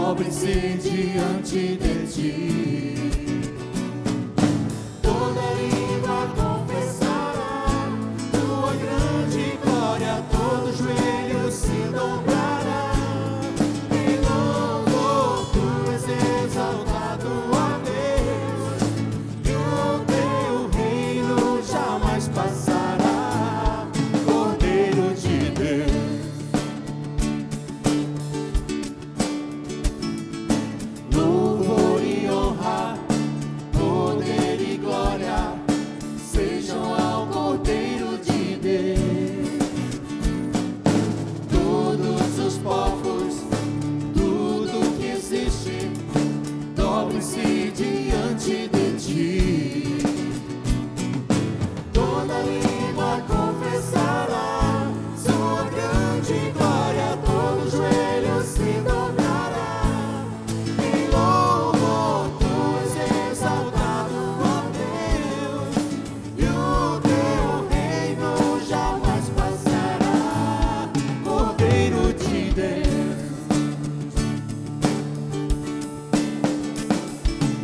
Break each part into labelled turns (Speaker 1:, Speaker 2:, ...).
Speaker 1: dobre-se diante de ti. Toda língua confessará tua grande glória, todo joelho se dobrará. Em louvor tu és exaltado, ó Deus, e o teu reino jamais passará. Cordeiro de Deus, louvor e honra, poder e glória sejam ao Cordeiro de Deus. Todos os povos, tudo que existe, dobre-se diante de ti. Toda língua confessará sua grande glória, todo joelho se dobrará. Em louvor tu és exaltado, ó Deus, e o teu reino jamais passará. Cordeiro de Deus,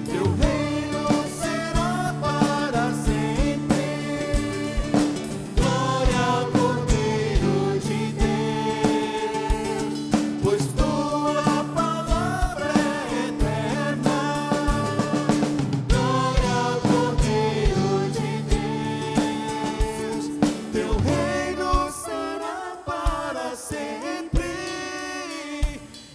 Speaker 1: teu reino será para sempre. Glória ao Cordeiro de Deus, pois tua palavra é eterna. Glória ao Cordeiro de Deus, teu reino será para sempre.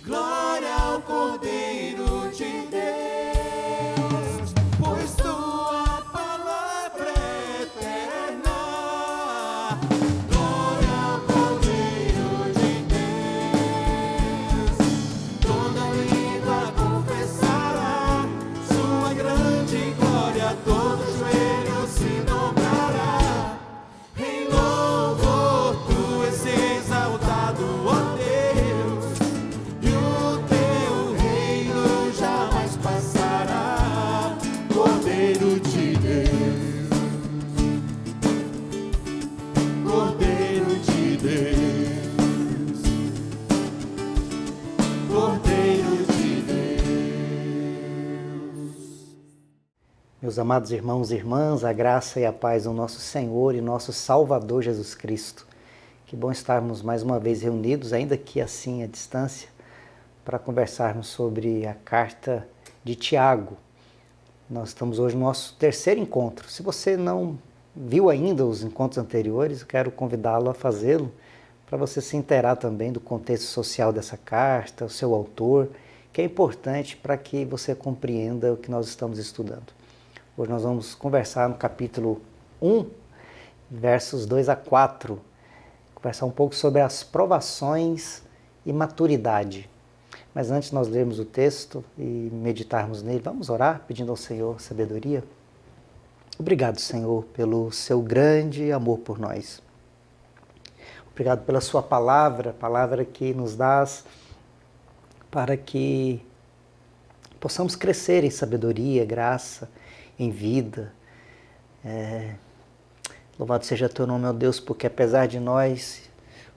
Speaker 1: Glória ao Cordeiro de Deus, pois tua palavra é eterna. Glória ao Cordeiro de Deus, toda língua confessará sua grande glória, todo joelho se dobrará. Em louvor tu és exaltado, ó Deus, e o teu reino jamais passará. Cordeiro de Deus, Cordeiro de Deus, Cordeiro de Deus.
Speaker 2: Meus amados irmãos e irmãs, a graça e a paz do nosso Senhor e nosso Salvador Jesus Cristo. Que bom estarmos mais uma vez reunidos, ainda que assim à distância, para conversarmos sobre a carta de Tiago. Nós estamos hoje no nosso terceiro encontro. Se você não viu ainda os encontros anteriores, eu quero convidá-lo a fazê-lo, para você se inteirar também do contexto social dessa carta, o seu autor, que é importante para que você compreenda o que nós estamos estudando. Hoje nós vamos conversar no capítulo 1, versos 2 a 4, conversar um pouco sobre as provações e maturidade. Mas antes de nós lermos o texto e meditarmos nele, vamos orar pedindo ao Senhor sabedoria? Obrigado, Senhor, pelo seu grande amor por nós. Obrigado pela sua palavra, palavra que nos dás para que possamos crescer em sabedoria, graça, em vida. Louvado seja teu nome, ó Deus, porque apesar de nós,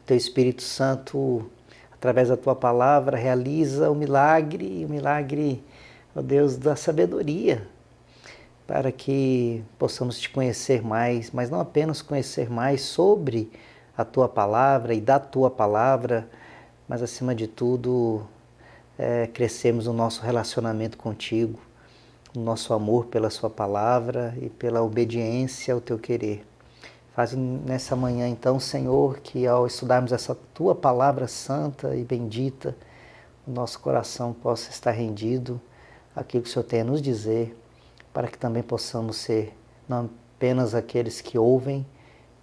Speaker 2: o teu Espírito Santo, através da tua palavra, realiza o milagre, ó Deus, da sabedoria, para que possamos te conhecer mais, mas não apenas conhecer mais sobre a tua palavra e da tua palavra, mas acima de tudo, crescermos no nosso relacionamento contigo, no nosso amor pela sua palavra e pela obediência ao teu querer. Faz nessa manhã então, Senhor, que ao estudarmos essa tua palavra santa e bendita, o nosso coração possa estar rendido àquilo que o Senhor tem a nos dizer, para que também possamos ser não apenas aqueles que ouvem,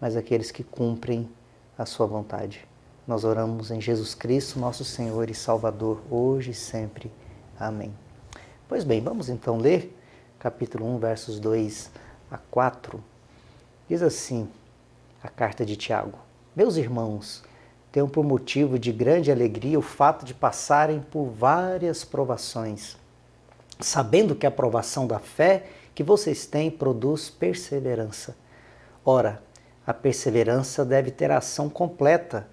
Speaker 2: mas aqueles que cumprem a sua vontade. Nós oramos em Jesus Cristo, nosso Senhor e Salvador, hoje e sempre. Amém. Pois bem, vamos então ler capítulo 1, versos 2 a 4. Diz assim a carta de Tiago: Meus irmãos, tenham por motivo de grande alegria o fato de passarem por várias provações, sabendo que a provação da fé que vocês têm produz perseverança. Ora, a perseverança deve ter ação completa,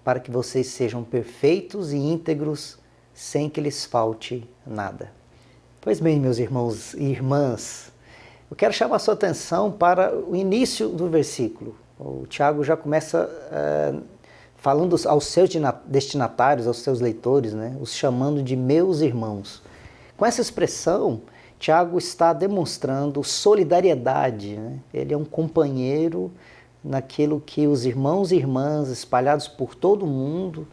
Speaker 2: para que vocês sejam perfeitos e íntegros, sem que lhes falte nada. Pois bem, meus irmãos e irmãs, eu quero chamar a sua atenção para o início do versículo. O Tiago já começa falando aos seus destinatários, aos seus leitores, né, os chamando de meus irmãos. Com essa expressão, Tiago está demonstrando solidariedade, né? Ele é um companheiro naquilo que os irmãos e irmãs espalhados por todo o mundo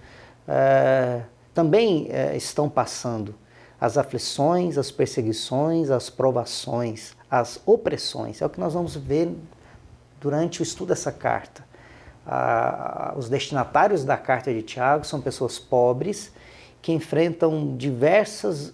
Speaker 2: também estão passando. As aflições, as perseguições, as provações, as opressões. É o que nós vamos ver durante o estudo dessa carta. Os destinatários da carta de Tiago são pessoas pobres que enfrentam diversas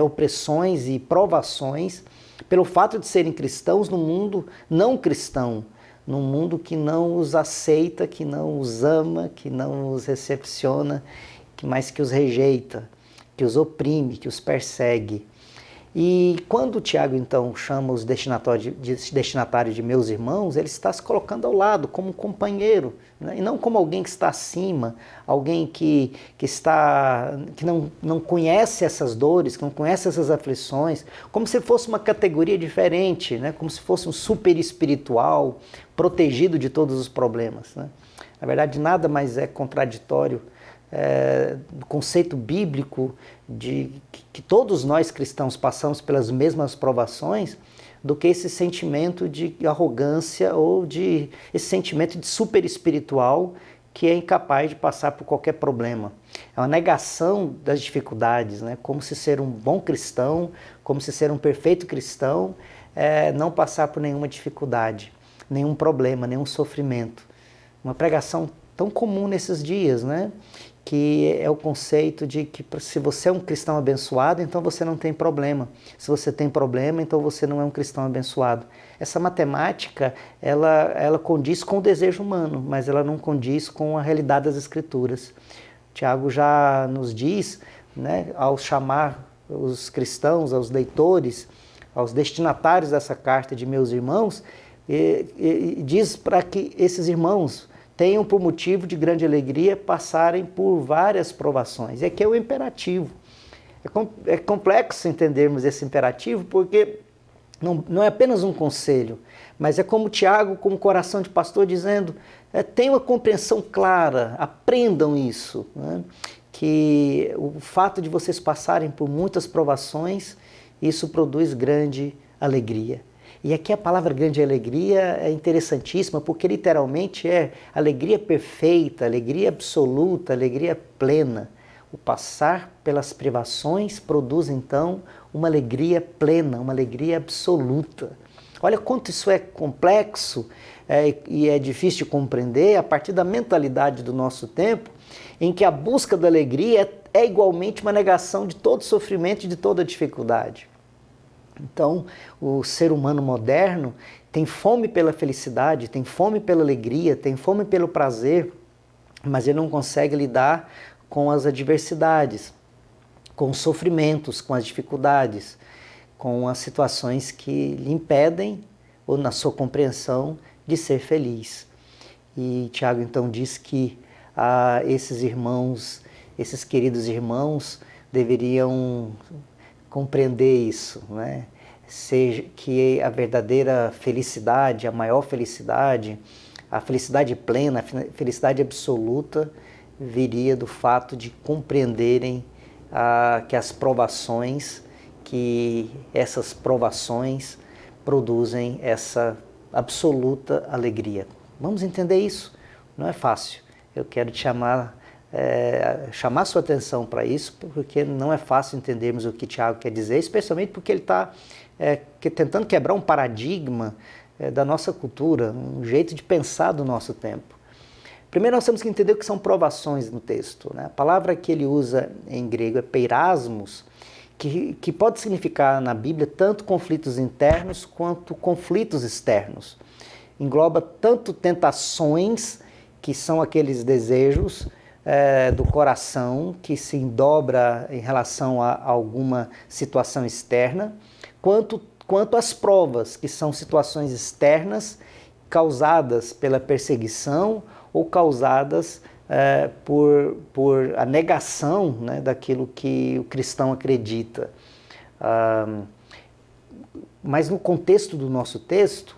Speaker 2: opressões e provações pelo fato de serem cristãos no mundo não cristão, num mundo que não os aceita, que não os ama, que não os recepciona, mas que os rejeita, que os oprime, que os persegue. E quando o Tiago, então, chama os destinatários de meus irmãos, ele está se colocando ao lado, como um companheiro, né? E não como alguém que está acima, alguém que não conhece essas dores, que não conhece essas aflições, como se fosse uma categoria diferente, né? Como se fosse um super espiritual, protegido de todos os problemas, né? Na verdade, nada mais é contraditório do conceito bíblico de que todos nós cristãos passamos pelas mesmas provações do que esse sentimento de arrogância ou esse sentimento de super espiritual que é incapaz de passar por qualquer problema. É uma negação das dificuldades, né? Como se ser um bom cristão, como se ser um perfeito cristão não passar por nenhuma dificuldade, nenhum problema, nenhum sofrimento. Uma pregação tão comum nesses dias, né? Que é o conceito de que se você é um cristão abençoado, então você não tem problema. Se você tem problema, então você não é um cristão abençoado. Essa matemática, ela condiz com o desejo humano, mas ela não condiz com a realidade das Escrituras. Tiago já nos diz, né, ao chamar os cristãos, aos leitores, aos destinatários dessa carta de meus irmãos, diz para que esses irmãos tenham por motivo de grande alegria passarem por várias provações. E aqui é o imperativo. É complexo entendermos esse imperativo porque não é apenas um conselho, mas é como Tiago, como coração de pastor, dizendo, tenham a compreensão clara, aprendam isso, né? Que o fato de vocês passarem por muitas provações, isso produz grande alegria. E aqui a palavra grande alegria é interessantíssima, porque literalmente é alegria perfeita, alegria absoluta, alegria plena. O passar pelas privações produz então uma alegria plena, uma alegria absoluta. Olha quanto isso é complexo e é difícil de compreender a partir da mentalidade do nosso tempo, em que a busca da alegria é igualmente uma negação de todo sofrimento e de toda dificuldade. Então, o ser humano moderno tem fome pela felicidade, tem fome pela alegria, tem fome pelo prazer, mas ele não consegue lidar com as adversidades, com os sofrimentos, com as dificuldades, com as situações que lhe impedem, ou na sua compreensão, de ser feliz. E Tiago então diz que esses irmãos, esses queridos irmãos, deveriam compreender isso, né? Seja que a verdadeira felicidade, a maior felicidade, a felicidade plena, a felicidade absoluta viria do fato de compreenderem que as provações, que essas provações produzem essa absoluta alegria. Vamos entender isso? Não é fácil. Eu quero te chamar sua atenção para isso, porque não é fácil entendermos o que Tiago quer dizer, especialmente porque ele está tentando quebrar um paradigma da nossa cultura, um jeito de pensar do nosso tempo. Primeiro nós temos que entender o que são provações no texto, né? A palavra que ele usa em grego é peirasmos, que pode significar na Bíblia tanto conflitos internos quanto conflitos externos. Engloba tanto tentações, que são aqueles desejos do coração que se endobra em relação a alguma situação externa, quanto as provas, que são situações externas causadas pela perseguição ou causadas por a negação, né, daquilo que o cristão acredita. Mas no contexto do nosso texto,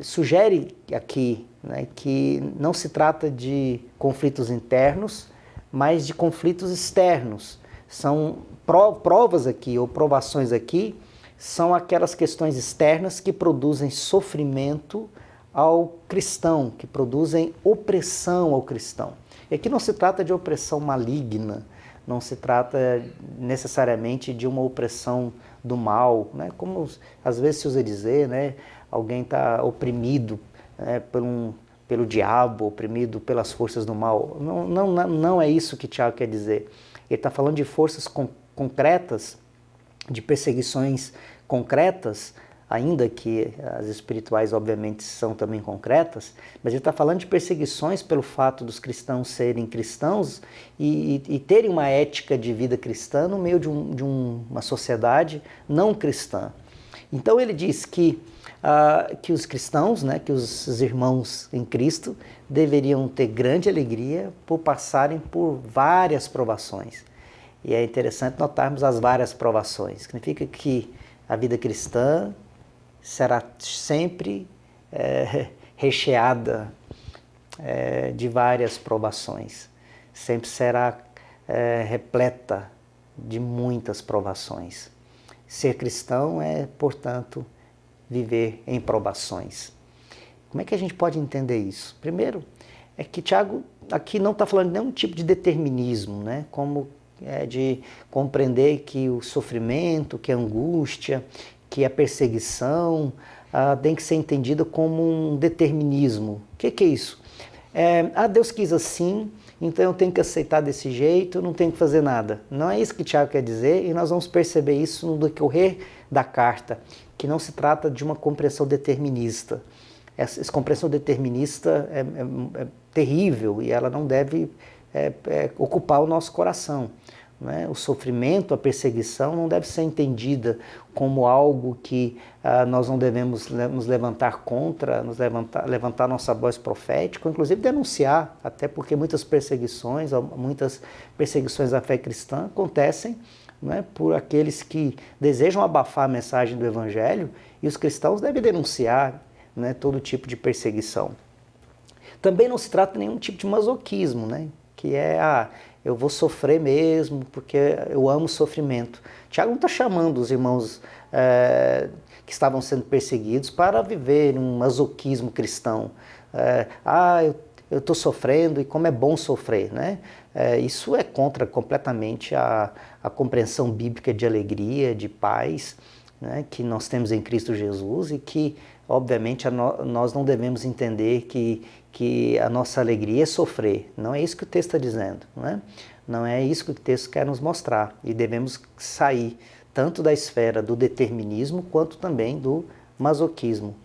Speaker 2: sugere aqui, né, que não se trata de conflitos internos, mas de conflitos externos. São provas aqui, ou provações aqui, são aquelas questões externas que produzem sofrimento ao cristão, que produzem opressão ao cristão. E aqui não se trata de opressão maligna, não se trata necessariamente de uma opressão do mal, né? Como às vezes se usa dizer, né? Alguém está oprimido, né, pelo diabo, oprimido pelas forças do mal. Não é isso que Tiago quer dizer. Ele está falando de forças concretas, de perseguições concretas, ainda que as espirituais obviamente são também concretas, mas ele está falando de perseguições pelo fato dos cristãos serem cristãos e terem uma ética de vida cristã no meio de uma sociedade não cristã. Então ele diz que os cristãos, né, que os irmãos em Cristo deveriam ter grande alegria por passarem por várias provações. E é interessante notarmos as várias provações. Significa que a vida cristã será sempre recheada de várias provações. Sempre será repleta de muitas provações. Ser cristão é, portanto, viver em provações. Como é que a gente pode entender isso? Primeiro, é que Tiago aqui não está falando de nenhum tipo de determinismo, né? Como de compreender que o sofrimento, que a angústia, que a perseguição tem que ser entendida como um determinismo. O que é isso? Deus quis assim, então eu tenho que aceitar desse jeito, eu não tenho que fazer nada. Não é isso que Tiago quer dizer, e nós vamos perceber isso no decorrer da carta, que não se trata de uma compreensão determinista. Essa compreensão determinista é terrível e ela não deve ocupar o nosso coração. Né? O sofrimento, a perseguição não deve ser entendida como algo que nós não devemos nos levantar contra, levantar nossa voz profética, inclusive denunciar, até porque muitas perseguições à fé cristã acontecem, né, por aqueles que desejam abafar a mensagem do Evangelho, e os cristãos devem denunciar, né, todo tipo de perseguição. Também não se trata de nenhum tipo de masoquismo, né, que eu vou sofrer mesmo porque eu amo o sofrimento. Tiago não está chamando os irmãos que estavam sendo perseguidos para viver um masoquismo cristão. Eu estou sofrendo e como é bom sofrer, né? Isso é contra completamente a compreensão bíblica de alegria, de paz, né, que nós temos em Cristo Jesus e que, obviamente, nós não devemos entender que a nossa alegria é sofrer. Não é isso que o texto está dizendo, né? Não é isso que o texto quer nos mostrar. E devemos sair tanto da esfera do determinismo quanto também do masoquismo.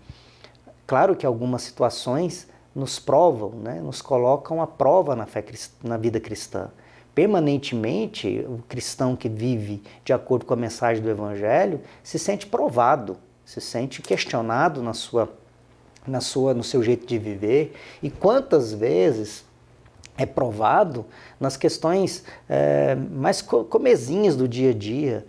Speaker 2: Claro que algumas situações nos provam, né, nos colocam à prova na vida cristã. Permanentemente, o cristão que vive de acordo com a mensagem do Evangelho se sente provado, se sente questionado no seu jeito de viver. E quantas vezes é provado nas questões mais comezinhas do dia a dia,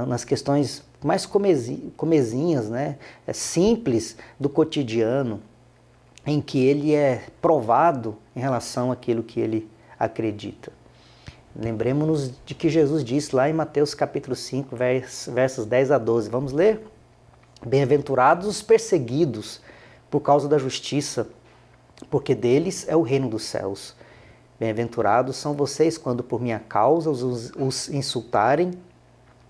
Speaker 2: nas questões mais comezinhas, né, simples do cotidiano, em que ele é provado em relação àquilo que ele acredita. Lembremos-nos de que Jesus disse lá em Mateus capítulo 5, versos 10 a 12. Vamos ler? Bem-aventurados os perseguidos por causa da justiça, porque deles é o reino dos céus. Bem-aventurados são vocês quando por minha causa os insultarem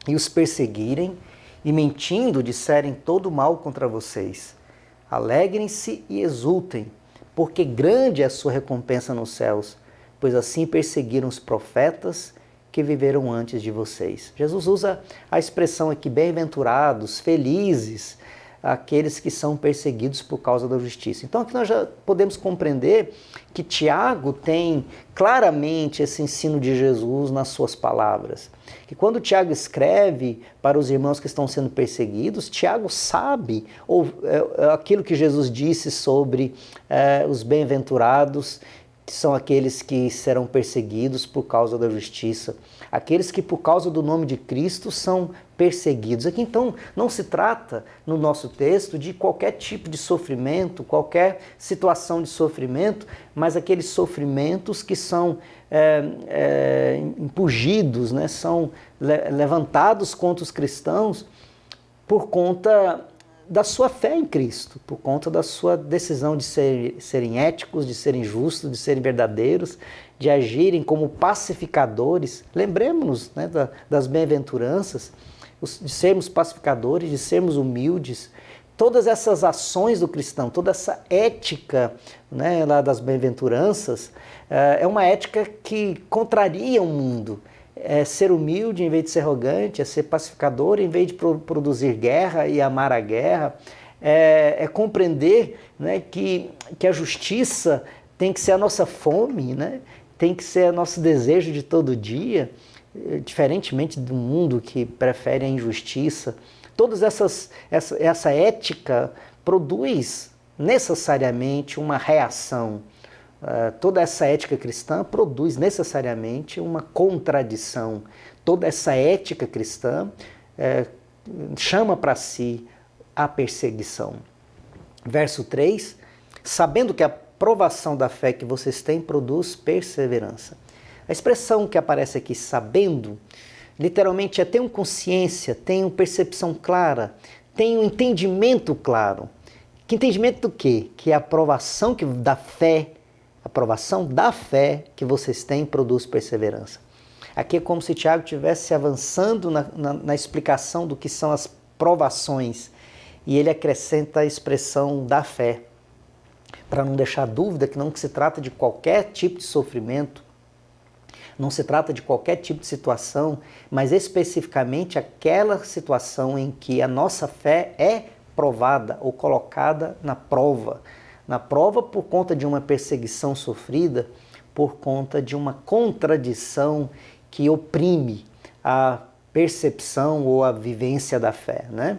Speaker 2: e os perseguirem e mentindo disserem todo mal contra vocês. Alegrem-se e exultem, porque grande é a sua recompensa nos céus, pois assim perseguiram os profetas que viveram antes de vocês. Jesus usa a expressão aqui, bem-aventurados, felizes, aqueles que são perseguidos por causa da justiça. Então aqui nós já podemos compreender que Tiago tem claramente esse ensino de Jesus nas suas palavras. Que quando Tiago escreve para os irmãos que estão sendo perseguidos, Tiago sabe aquilo que Jesus disse sobre os bem-aventurados que são aqueles que serão perseguidos por causa da justiça, aqueles que por causa do nome de Cristo são perseguidos. Aqui então não se trata, no nosso texto, de qualquer tipo de sofrimento, qualquer situação de sofrimento, mas aqueles sofrimentos que são impugidos, né? São levantados contra os cristãos por conta da sua fé em Cristo, por conta da sua decisão de serem éticos, de serem justos, de serem verdadeiros, de agirem como pacificadores. Lembremos-nos, né, das bem-aventuranças, de sermos pacificadores, de sermos humildes. Todas essas ações do cristão, toda essa ética, né, lá das bem-aventuranças, é uma ética que contraria o mundo. É ser humilde em vez de ser arrogante, é ser pacificador em vez de produzir guerra e amar a guerra, é compreender, né, que a justiça tem que ser a nossa fome, né, tem que ser o nosso desejo de todo dia, diferentemente do mundo que prefere a injustiça. Toda essa ética produz necessariamente uma reação. Toda essa ética cristã produz necessariamente uma contradição. Toda essa ética cristã chama para si a perseguição. Verso 3, sabendo que a provação da fé que vocês têm produz perseverança. A expressão que aparece aqui, sabendo, literalmente é tenham consciência, tenham percepção clara, tenham entendimento claro. Que entendimento do quê? Que a aprovação da fé que vocês têm produz perseverança. Aqui é como se Tiago estivesse avançando na explicação do que são as provações, e ele acrescenta a expressão da fé, para não deixar dúvida que não se trata de qualquer tipo de sofrimento, não se trata de qualquer tipo de situação, mas especificamente aquela situação em que a nossa fé é provada ou colocada na prova. Na prova por conta de uma perseguição sofrida, por conta de uma contradição que oprime a percepção ou a vivência da fé, né?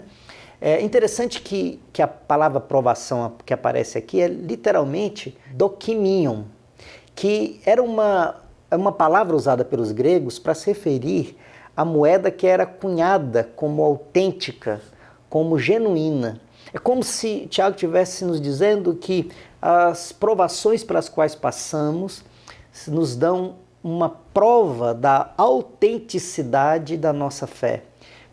Speaker 2: É interessante que a palavra provação que aparece aqui é literalmente dokimion, que era uma palavra usada pelos gregos para se referir à moeda que era cunhada como autêntica, como genuína. É como se Tiago estivesse nos dizendo que as provações pelas quais passamos nos dão uma prova da autenticidade da nossa fé.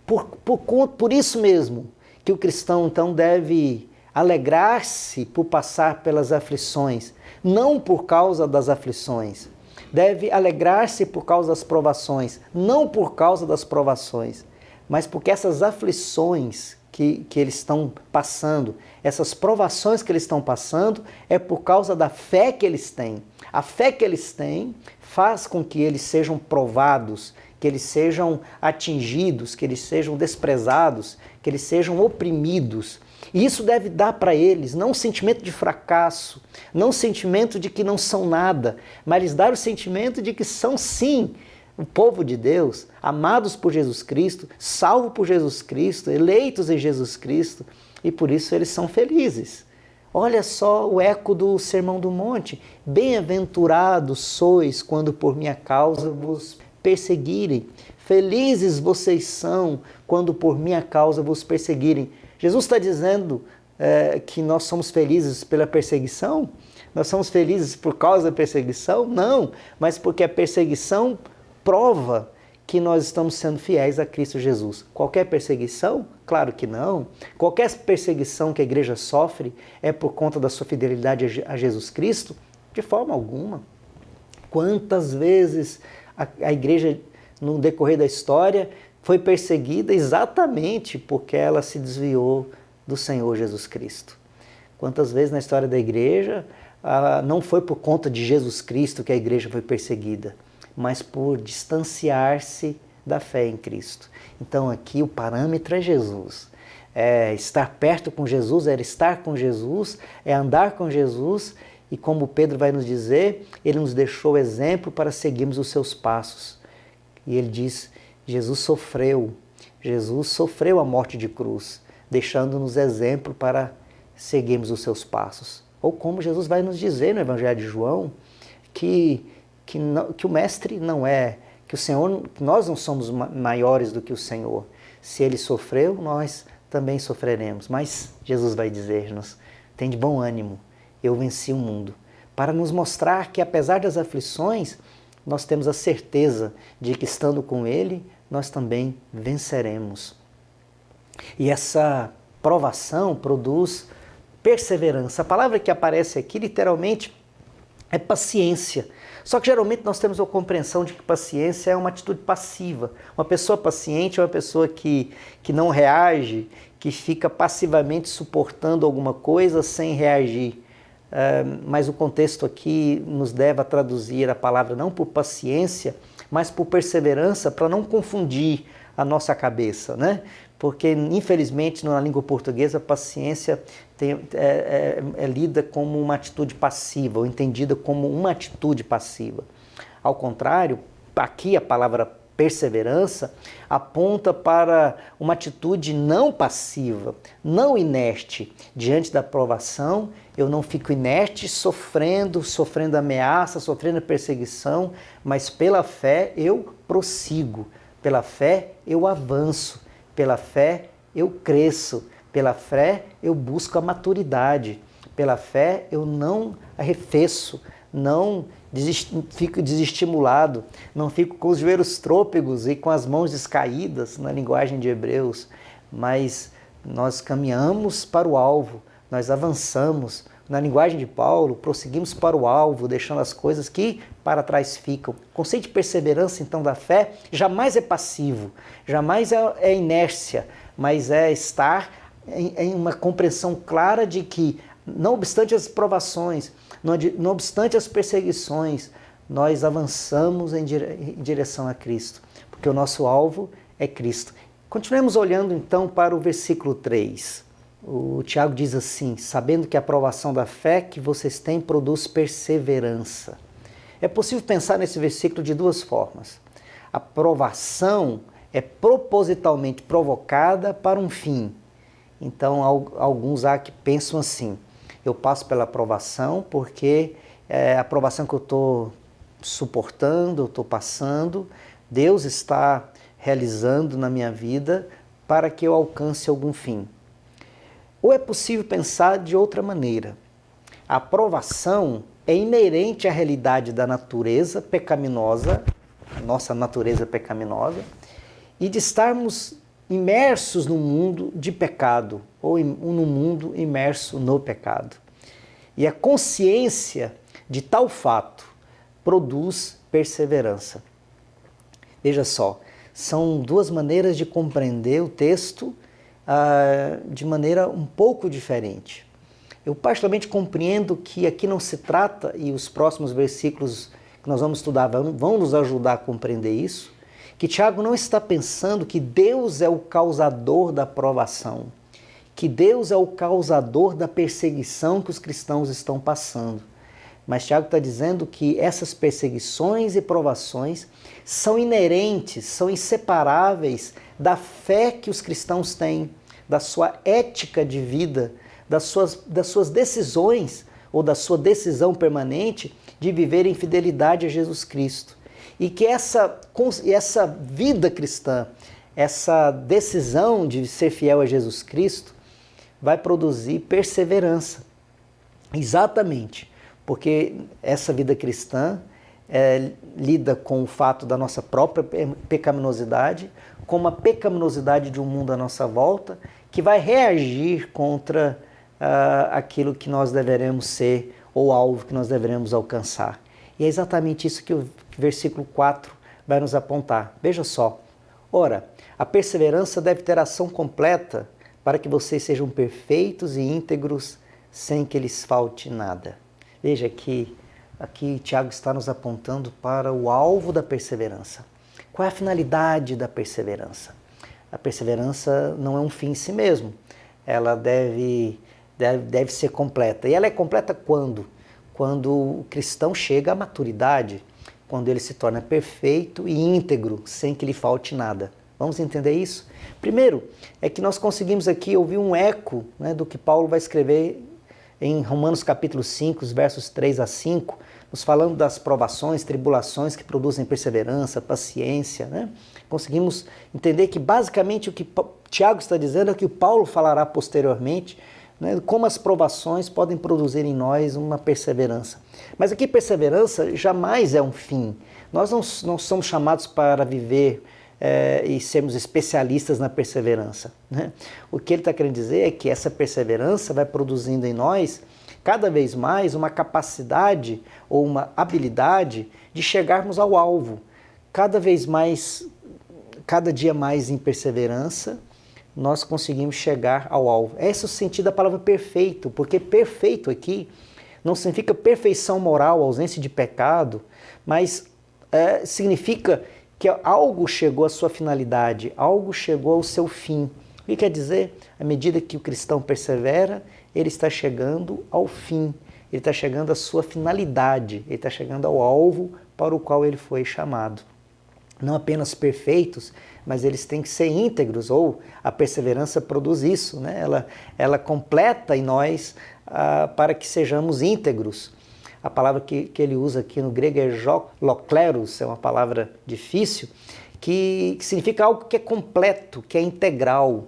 Speaker 2: Por isso mesmo que o cristão então deve alegrar-se por passar pelas aflições, não por causa das aflições. Deve alegrar-se por causa das provações, não por causa das provações, mas porque essas aflições que eles estão passando, essas provações que eles estão passando, é por causa da fé que eles têm. A fé que eles têm faz com que eles sejam provados, que eles sejam atingidos, que eles sejam desprezados, que eles sejam oprimidos. E isso deve dar para eles não um sentimento de fracasso, não um sentimento de que não são nada, mas lhes dar o sentimento de que são sim o povo de Deus, amados por Jesus Cristo, salvos por Jesus Cristo, eleitos em Jesus Cristo, e por isso eles são felizes. Olha só o eco do Sermão do Monte. Bem-aventurados sois quando por minha causa vos perseguirem. Felizes vocês são quando por minha causa vos perseguirem. Jesus está dizendo que nós somos felizes pela perseguição? Nós somos felizes por causa da perseguição? Não, mas porque a perseguição prova que nós estamos sendo fiéis a Cristo Jesus. Qualquer perseguição? Claro que não. Qualquer perseguição que a igreja sofre é por conta da sua fidelidade a Jesus Cristo? De forma alguma. Quantas vezes a igreja, no decorrer da história, foi perseguida exatamente porque ela se desviou do Senhor Jesus Cristo? Quantas vezes na história da igreja não foi por conta de Jesus Cristo que a igreja foi perseguida, mas por distanciar-se da fé em Cristo. Então aqui o parâmetro é Jesus. Estar perto com Jesus é estar com Jesus, é andar com Jesus, e como Pedro vai nos dizer, ele nos deixou exemplo para seguirmos os seus passos. E ele diz, Jesus sofreu a morte de cruz, deixando-nos exemplo para seguirmos os seus passos. Ou como Jesus vai nos dizer no Evangelho de João, que o Mestre não é, que o Senhor, que nós não somos maiores do que o Senhor. Se Ele sofreu, nós também sofreremos. Mas Jesus vai dizer-nos, tem de bom ânimo, eu venci o mundo. Para nos mostrar que apesar das aflições, nós temos a certeza de que estando com Ele, nós também venceremos. E essa provação produz perseverança. A palavra que aparece aqui, literalmente, é paciência. Só que geralmente nós temos a compreensão de que paciência é uma atitude passiva. Uma pessoa paciente é uma pessoa que não reage, que fica passivamente suportando alguma coisa sem reagir. Mas o contexto aqui nos leva a traduzir a palavra não por paciência, mas por perseverança, para não confundir a nossa cabeça, né? Porque, infelizmente, na língua portuguesa, a paciência é lida como uma atitude passiva, ou entendida como uma atitude passiva. Ao contrário, aqui a palavra perseverança aponta para uma atitude não passiva, não inerte. Diante da provação, eu não fico inerte, sofrendo ameaça, sofrendo perseguição, mas pela fé eu prossigo, pela fé eu avanço, pela fé eu cresço, pela fé eu busco a maturidade, pela fé eu não arrefeço, não fico desestimulado, não fico com os joelhos trôpegos e com as mãos descaídas, na linguagem de Hebreus, mas nós caminhamos para o alvo, nós avançamos. Na linguagem de Paulo, prosseguimos para o alvo, deixando as coisas que para trás ficam. O conceito de perseverança, então, da fé, jamais é passivo, jamais é inércia, mas é estar em uma compreensão clara de que, não obstante as provações, não obstante as perseguições, nós avançamos em direção a Cristo, porque o nosso alvo é Cristo. Continuemos olhando, então, para o versículo 3. O Tiago diz assim, sabendo que a aprovação da fé que vocês têm produz perseverança. É possível pensar nesse versículo de duas formas. A provação é propositalmente provocada para um fim. Então, alguns há que pensam assim, eu passo pela aprovação porque a aprovação que eu estou suportando, eu estou passando, Deus está realizando na minha vida para que eu alcance algum fim. Ou é possível pensar de outra maneira. A aprovação é inerente à realidade da natureza pecaminosa, nossa natureza pecaminosa, e de estarmos imersos no mundo de pecado, ou no mundo imerso no pecado. E a consciência de tal fato produz perseverança. Veja só, são duas maneiras de compreender o texto de maneira um pouco diferente. Eu particularmente compreendo que aqui não se trata, e os próximos versículos que nós vamos estudar vão nos ajudar a compreender isso, que Tiago não está pensando que Deus é o causador da provação, que Deus é o causador da perseguição que os cristãos estão passando. Mas Tiago está dizendo que essas perseguições e provações são inerentes, são inseparáveis da fé que os cristãos têm, da sua ética de vida, das suas decisões ou da sua decisão permanente de viver em fidelidade a Jesus Cristo. E que essa vida cristã, essa decisão de ser fiel a Jesus Cristo, vai produzir perseverança. Exatamente, porque essa vida cristã lida com o fato da nossa própria pecaminosidade, com uma pecaminosidade de um mundo à nossa volta, que vai reagir contra aquilo que nós deveremos ser, ou alvo que nós deveremos alcançar. E é exatamente isso que o versículo 4 vai nos apontar. Veja só, ora, a perseverança deve ter ação completa para que vocês sejam perfeitos e íntegros, sem que lhes falte nada. Veja que aqui Tiago está nos apontando para o alvo da perseverança. Qual é a finalidade da perseverança? A perseverança não é um fim em si mesmo. Ela deve ser completa. E ela é completa quando? Quando o cristão chega à maturidade, quando ele se torna perfeito e íntegro, sem que lhe falte nada. Vamos entender isso? Primeiro, é que nós conseguimos aqui ouvir um eco, né, do que Paulo vai escrever em Romanos capítulo 5, versos 3 a 5, nos falando das provações, tribulações que produzem perseverança, paciência, né? Conseguimos entender que basicamente o que Tiago está dizendo é o que o Paulo falará posteriormente, né? Como as provações podem produzir em nós uma perseverança. Mas aqui perseverança jamais é um fim. Nós não somos chamados para viver e sermos especialistas na perseverança, né? O que ele está querendo dizer é que essa perseverança vai produzindo em nós cada vez mais uma capacidade ou uma habilidade de chegarmos ao alvo. Cada vez mais, cada dia mais em perseverança, nós conseguimos chegar ao alvo. Esse é o sentido da palavra perfeito, porque perfeito aqui não significa perfeição moral, ausência de pecado, mas significa que algo chegou à sua finalidade, algo chegou ao seu fim. O que quer dizer? À medida que o cristão persevera, ele está chegando ao fim, ele está chegando à sua finalidade, ele está chegando ao alvo para o qual ele foi chamado. Não apenas perfeitos, mas eles têm que ser íntegros, ou a perseverança produz isso, né? Ela completa em nós para que sejamos íntegros. A palavra que ele usa aqui no grego é lokleros, é uma palavra difícil, que significa algo que é completo, que é integral.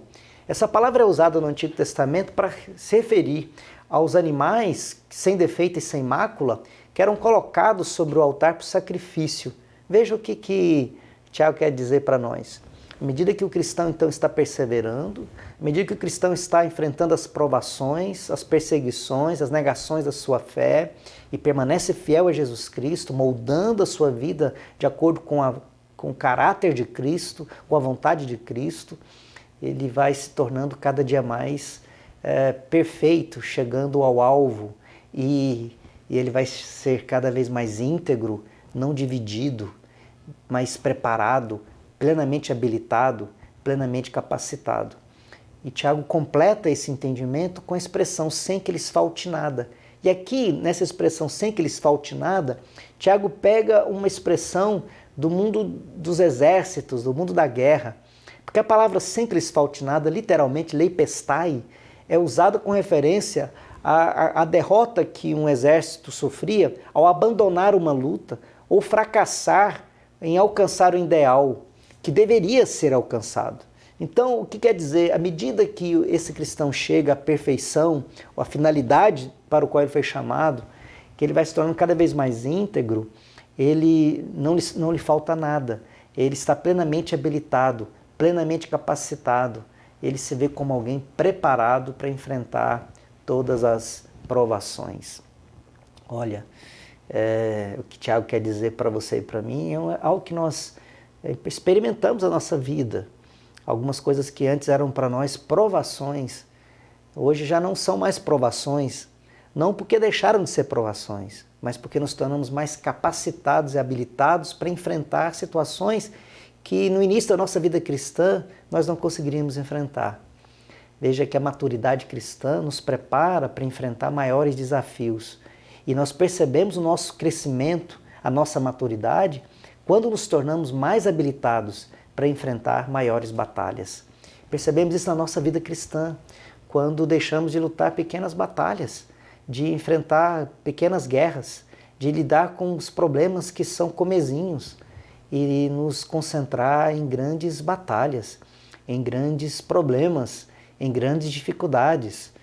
Speaker 2: Essa palavra é usada no Antigo Testamento para se referir aos animais sem defeito e sem mácula que eram colocados sobre o altar para o sacrifício. Veja o que Tiago quer dizer para nós. À medida que o cristão então está perseverando, à medida que o cristão está enfrentando as provações, as perseguições, as negações da sua fé e permanece fiel a Jesus Cristo, moldando a sua vida de acordo com o caráter de Cristo, com a vontade de Cristo, ele vai se tornando cada dia mais perfeito, chegando ao alvo, e ele vai ser cada vez mais íntegro, não dividido, mas preparado, plenamente habilitado, plenamente capacitado. E Tiago completa esse entendimento com a expressão sem que lhes falte nada. E aqui, nessa expressão sem que lhes falte nada, Tiago pega uma expressão do mundo dos exércitos, do mundo da guerra. Porque a palavra sem que lhes falte nada, literalmente, leipestai, é usada com referência à derrota que um exército sofria ao abandonar uma luta ou fracassar em alcançar o ideal que deveria ser alcançado. Então, o que quer dizer? À medida que esse cristão chega à perfeição, ou à finalidade para o qual ele foi chamado, que ele vai se tornando cada vez mais íntegro, ele não lhe falta nada. Ele está plenamente habilitado, plenamente capacitado. Ele se vê como alguém preparado para enfrentar todas as provações. Olha, o que Tiago quer dizer para você e para mim é algo que nós experimentamos na nossa vida. Algumas coisas que antes eram para nós provações, hoje já não são mais provações, não porque deixaram de ser provações, mas porque nos tornamos mais capacitados e habilitados para enfrentar situações que no início da nossa vida cristã nós não conseguiríamos enfrentar. Veja que a maturidade cristã nos prepara para enfrentar maiores desafios. E nós percebemos o nosso crescimento, a nossa maturidade, quando nos tornamos mais habilitados para enfrentar maiores batalhas. Percebemos isso na nossa vida cristã, quando deixamos de lutar pequenas batalhas, de enfrentar pequenas guerras, de lidar com os problemas que são comezinhos e nos concentrar em grandes batalhas, em grandes problemas, em grandes dificuldades,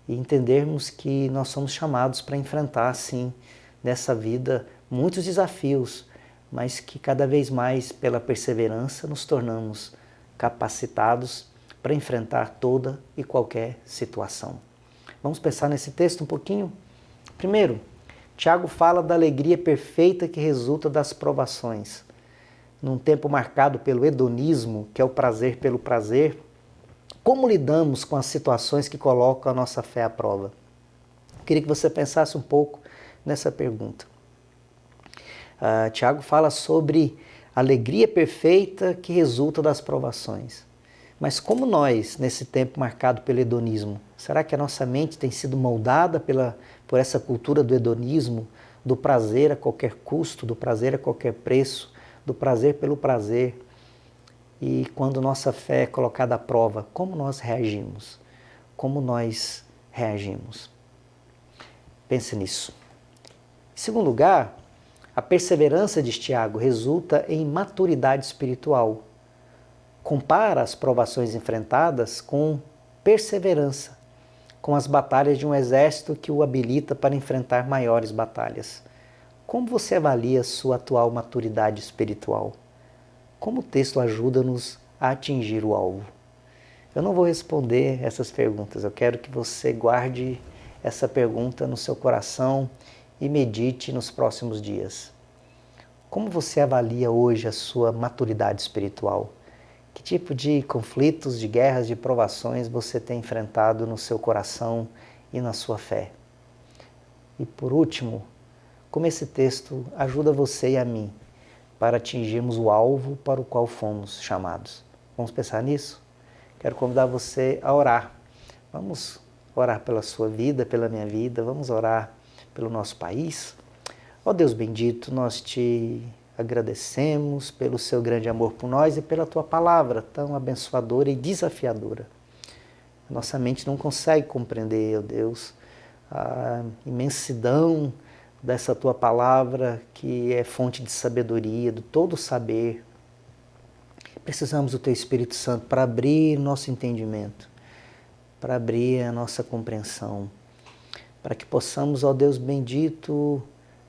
Speaker 2: e entendermos que nós somos chamados para enfrentar, sim, nessa vida muitos desafios, mas que cada vez mais, pela perseverança, nos tornamos capacitados para enfrentar toda e qualquer situação. Vamos pensar nesse texto um pouquinho? Primeiro, Tiago fala da alegria perfeita que resulta das provações. Num tempo marcado pelo hedonismo, que é o prazer pelo prazer, como lidamos com as situações que colocam a nossa fé à prova? Eu queria que você pensasse um pouco nessa pergunta. Tiago fala sobre a alegria perfeita que resulta das provações. Mas como nós, nesse tempo marcado pelo hedonismo, será que a nossa mente tem sido moldada por essa cultura do hedonismo, do prazer a qualquer custo, do prazer a qualquer preço, do prazer pelo prazer? E quando nossa fé é colocada à prova, como nós reagimos? Como nós reagimos? Pense nisso. Em segundo lugar, a perseverança de Tiago resulta em maturidade espiritual. Compara as provações enfrentadas com perseverança, com as batalhas de um exército que o habilita para enfrentar maiores batalhas. Como você avalia a sua atual maturidade espiritual? Como o texto ajuda-nos a atingir o alvo? Eu não vou responder essas perguntas, eu quero que você guarde essa pergunta no seu coração e medite nos próximos dias. Como você avalia hoje a sua maturidade espiritual? Que tipo de conflitos, de guerras, de provações você tem enfrentado no seu coração e na sua fé? E por último, como esse texto ajuda você e a mim para atingirmos o alvo para o qual fomos chamados? Vamos pensar nisso? Quero convidar você a orar. Vamos orar pela sua vida, pela minha vida, vamos orar pelo nosso país. Ó Deus bendito, nós te agradecemos pelo seu grande amor por nós e pela tua palavra tão abençoadora e desafiadora. Nossa mente não consegue compreender, ó Deus, a imensidão dessa tua palavra que é fonte de sabedoria, de todo saber. Precisamos do teu Espírito Santo para abrir nosso entendimento, para abrir a nossa compreensão, para que possamos, ó Deus bendito,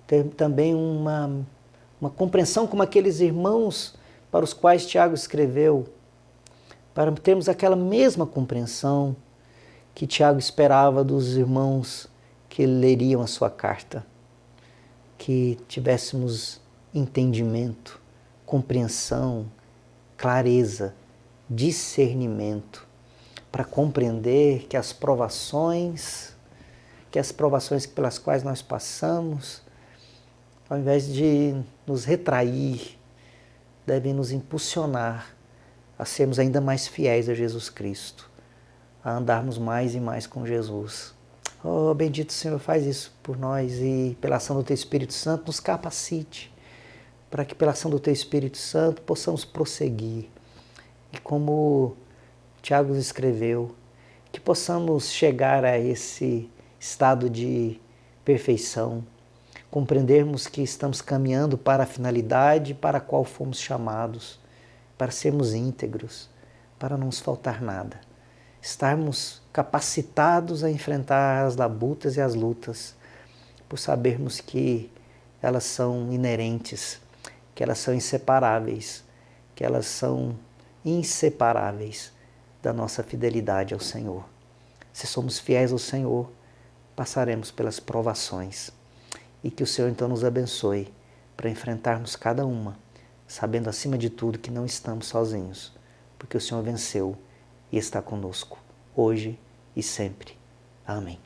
Speaker 2: ter também uma compreensão como aqueles irmãos para os quais Tiago escreveu, para termos aquela mesma compreensão que Tiago esperava dos irmãos que leriam a sua carta, que tivéssemos entendimento, compreensão, clareza, discernimento, para compreender que as provações pelas quais nós passamos, ao invés de nos retrair, devem nos impulsionar a sermos ainda mais fiéis a Jesus Cristo, a andarmos mais e mais com Jesus. Oh, bendito Senhor, faz isso por nós e pela ação do Teu Espírito Santo nos capacite, para que pela ação do Teu Espírito Santo possamos prosseguir. E como Tiago escreveu, que possamos chegar a esse estado de perfeição, compreendermos que estamos caminhando para a finalidade para a qual fomos chamados, para sermos íntegros, para não nos faltar nada, estarmos capacitados a enfrentar as labutas e as lutas, por sabermos que elas são inerentes, que elas são inseparáveis, que elas são inseparáveis da nossa fidelidade ao Senhor. Se somos fiéis ao Senhor, passaremos pelas provações. E que o Senhor então nos abençoe para enfrentarmos cada uma, sabendo acima de tudo que não estamos sozinhos, porque o Senhor venceu e está conosco, hoje e sempre. Amém.